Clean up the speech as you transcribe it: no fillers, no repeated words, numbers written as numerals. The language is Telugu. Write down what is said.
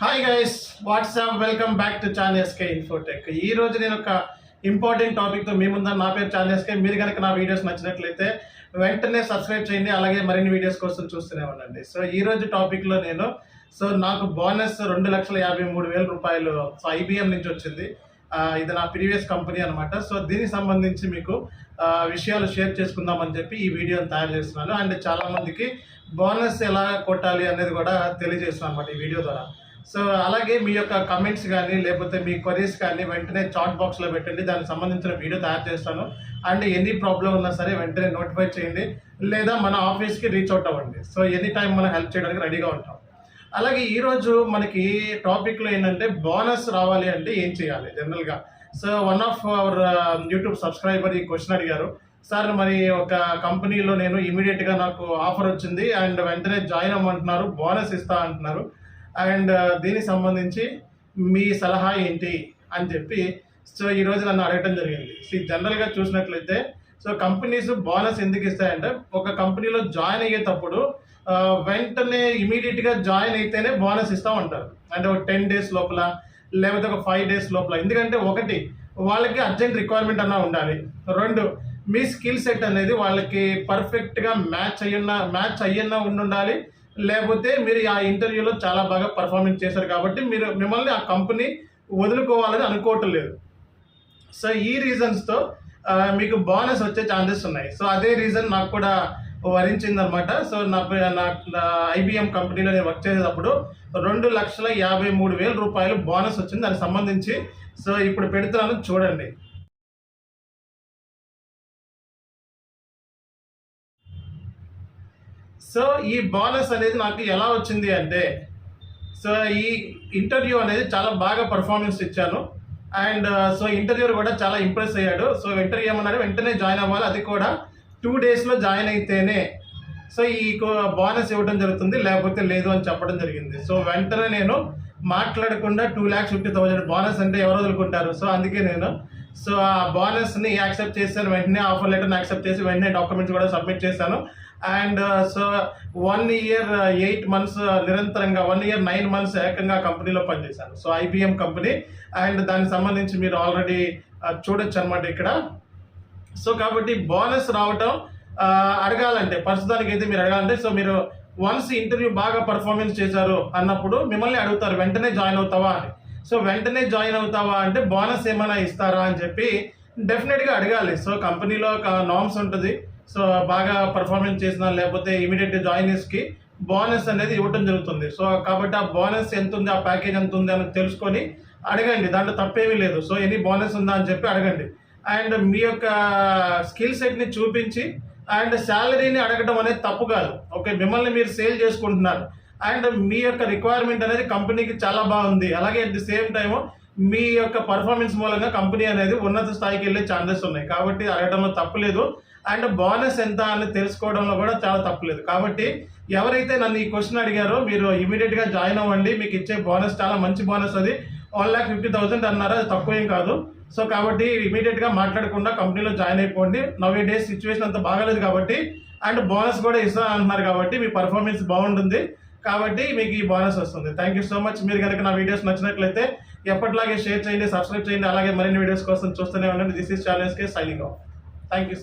Hi guys, WhatsApp welcome back to Chanu SK-SAP. ఈ రోజు నేను ఒక ఇంపార్టెంట్ టాపిక్తో మీ ముందు. నా పేరు Chanu SK. మీరు కనుక నా వీడియోస్ నచ్చినట్లయితే వెంటనే సబ్స్క్రైబ్ చేయండి, అలాగే మరిన్ని వీడియోస్ కోసం చూస్తూనే ఉండండి. సో ఈ రోజు టాపిక్లో నేను నాకు బోనస్ 2,53,000 రూపాయలు IBM నుంచి వచ్చింది. ఇది నా ప్రీవియస్ కంపెనీ అనమాట. సో దీనికి సంబంధించి మీకు విషయాలు షేర్ చేసుకుందామని చెప్పి ఈ వీడియోని తయారు చేస్తున్నాను. అండ్ చాలామందికి బోనస్ ఎలా కొట్టాలి అనేది కూడా తెలియజేస్తున్నాను అనమాట ఈ వీడియో ద్వారా. సో అలాగే మీ యొక్క కమెంట్స్ కానీ లేకపోతే మీ క్వరీస్ కానీ వెంటనే చాట్ బాక్స్లో పెట్టండి, దానికి సంబంధించిన వీడియో తయారు చేస్తాను. అండ్ ఎనీ ప్రాబ్లం ఉన్నా సరే వెంటనే నోటిఫై చేయండి, లేదా మన ఆఫీస్కి రీచ్ అవుట్ అవ్వండి. సో ఎనీ టైం మనం హెల్ప్ చేయడానికి రెడీగా ఉంటాం. అలాగే ఈరోజు మనకి టాపిక్లో ఏంటంటే బోనస్ రావాలి అంటే ఏం చేయాలి జనరల్గా. So one of our YouTube subscriber ఈ క్వశ్చన్ అడిగారు, సార్ మరి ఒక కంపెనీలో నేను ఇమీడియట్గా నాకు ఆఫర్ వచ్చింది అండ్ వెంటనే జాయిన్ అవ్వమంటున్నారు, బోనస్ ఇస్తా అంటున్నారు, అండ్ దీనికి సంబంధించి మీ సలహా ఏంటి అని చెప్పి ఈరోజు నన్ను అడగటం జరిగింది. జనరల్గా చూసినట్లయితే కంపెనీస్ బోనస్ ఎందుకు ఇస్తాయంటే, ఒక కంపెనీలో జాయిన్ అయ్యేటప్పుడు వెంటనే ఇమీడియట్గా జాయిన్ అయితేనే బోనస్ ఇస్తామంటారు. అంటే ఒక 10 days లోపల లేకపోతే ఒక 5 days లోపల. ఎందుకంటే ఒకటి, వాళ్ళకి అర్జెంట్ రిక్వైర్మెంట్ అన్నా ఉండాలి. 2, మీ స్కిల్ సెట్ అనేది వాళ్ళకి పర్ఫెక్ట్గా మ్యాచ్ అయ్యన్నా ఉండాలి. లేకపోతే మీరు ఆ ఇంటర్వ్యూలో చాలా బాగా పర్ఫార్మెన్స్ చేశారు కాబట్టి మిమ్మల్ని ఆ కంపెనీ వదులుకోవాలని అనుకోవటం లేదు. సో ఈ రీజన్స్తో మీకు బోనస్ వచ్చే ఛాన్సెస్ ఉన్నాయి. సో అదే రీజన్ నాకు కూడా వరించిందనమాట. సో నా IBM కంపెనీలో నేను వర్క్ చేసేటప్పుడు 2,53,000 రూపాయలు బోనస్ వచ్చింది. దానికి సంబంధించి ఇప్పుడు పెడుతున్నాను, చూడండి. సో ఈ బోనస్ అనేది నాకు ఎలా వచ్చింది అంటే, ఈ ఇంటర్వ్యూ అనేది చాలా బాగా పర్ఫార్మెన్స్ ఇచ్చాను. అండ్ ఇంటర్వ్యూర్ కూడా చాలా ఇంప్రెస్ అయ్యాడు. ఇంటర్వ్యూ ఏమన్నాడు, వెంటనే జాయిన్ అవ్వాలి, అది కూడా 2 daysలో జాయిన్ అయితేనే ఈ బోనస్ ఇవ్వడం జరుగుతుంది, లేకపోతే లేదు అని చెప్పడం జరిగింది. వెంటనే నేను మాట్లాడకుండా 2,50,000 బోనస్ అంటే ఎవరు వదులుకుంటారు. అందుకే నేను ఆ బోనస్ని యాక్సెప్ట్ చేశాను. వెంటనే ఆఫర్ లెటర్ని యాక్సెప్ట్ చేసి వెంటనే డాక్యుమెంట్స్ కూడా సబ్మిట్ చేశాను. అండ్ 1 year 8 months నిరంతరంగా 1 year 9 months ఏకంగా కంపెనీలో పనిచేశాను. IBM company. అండ్ దానికి సంబంధించి మీరు ఆల్రెడీ చూడొచ్చు అనమాట ఇక్కడ. కాబట్టి బోనస్ రావటం అడగాలంటే, ప్రస్తుతానికి అయితే మీరు అడగాలంటే మీరు వన్స్ ఇంటర్వ్యూ బాగా పర్ఫార్మెన్స్ చేశారు అన్నప్పుడు మిమ్మల్ని అడుగుతారు, వెంటనే జాయిన్ అవుతావా అని. వెంటనే జాయిన్ అవుతావా అంటే బోనస్ ఏమైనా ఇస్తారా అని చెప్పి డెఫినెట్గా అడగాలి. కంపెనీలో ఒక నార్మ్స్ ఉంటుంది. బాగా పర్ఫార్మెన్స్ చేసిన లేకపోతే ఇమీడియట్ జాయినర్స్కి బోనస్ అనేది ఇవ్వడం జరుగుతుంది. కాబట్టి ఆ బోనస్ ఎంత ఉంది, ఆ ప్యాకేజ్ ఎంత ఉంది అని తెలుసుకొని అడగండి, దాంట్లో తప్పేమీ లేదు. ఎనీ బోనస్ ఉందా అని చెప్పి అడగండి. అండ్ మీ యొక్క స్కిల్ సెట్ని చూపించి అండ్ శాలరీని అడగడం అనేది తప్పు కాదు. ఓకే, మిమ్మల్ని మీరు సేల్ చేసుకుంటున్నారు అండ్ మీ యొక్క రిక్వైర్మెంట్ అనేది కంపెనీకి చాలా బాగుంది. అలాగే అట్ ది సేమ్ టైము మీ యొక్క పర్ఫార్మెన్స్ మూలంగా కంపెనీ అనేది ఉన్నత స్థాయికి వెళ్ళే ఛాన్సెస్ ఉన్నాయి. కాబట్టి అడగడంలో తప్పులేదు. అండ్ బోనస్ ఎంత అని తెలుసుకోవడంలో కూడా చాలా తప్పులేదు. కాబట్టి ఎవరైతే నన్ను ఈ క్వశ్చన్ అడిగారో మీరు ఇమీడియట్గా జాయిన్ అవ్వండి. మీకు ఇచ్చే బోనస్ చాలా మంచి బోనస్, అది 1,50,000 అన్నారు, అది తక్కువేం కాదు. కాబట్టి ఇమీడియట్గా మాట్లాడకుండా కంపెనీలో జాయిన్ అయిపోండి. నవ్ ఏ డేస్ సిచ్యువేషన్ అంత బాగాలేదు కాబట్టి, అండ్ బోనస్ కూడా ఇస్తా అంటున్నారు కాబట్టి మీ పర్ఫార్మెన్స్ బాగుంటుంది కాబట్టి మీకు ఈ బోనస్ వస్తుంది. Thank you so much. మీరు కనుక నా వీడియోస్ నచ్చినట్లయితే ఎప్పటిలాగే షేర్ చేయండి, సబ్స్క్రైబ్ చేయండి, అలాగే మరిన్ని వీడియోస్ కోసం చూస్తూనే ఉండండి. This is Chanu SK signing off. Thank you.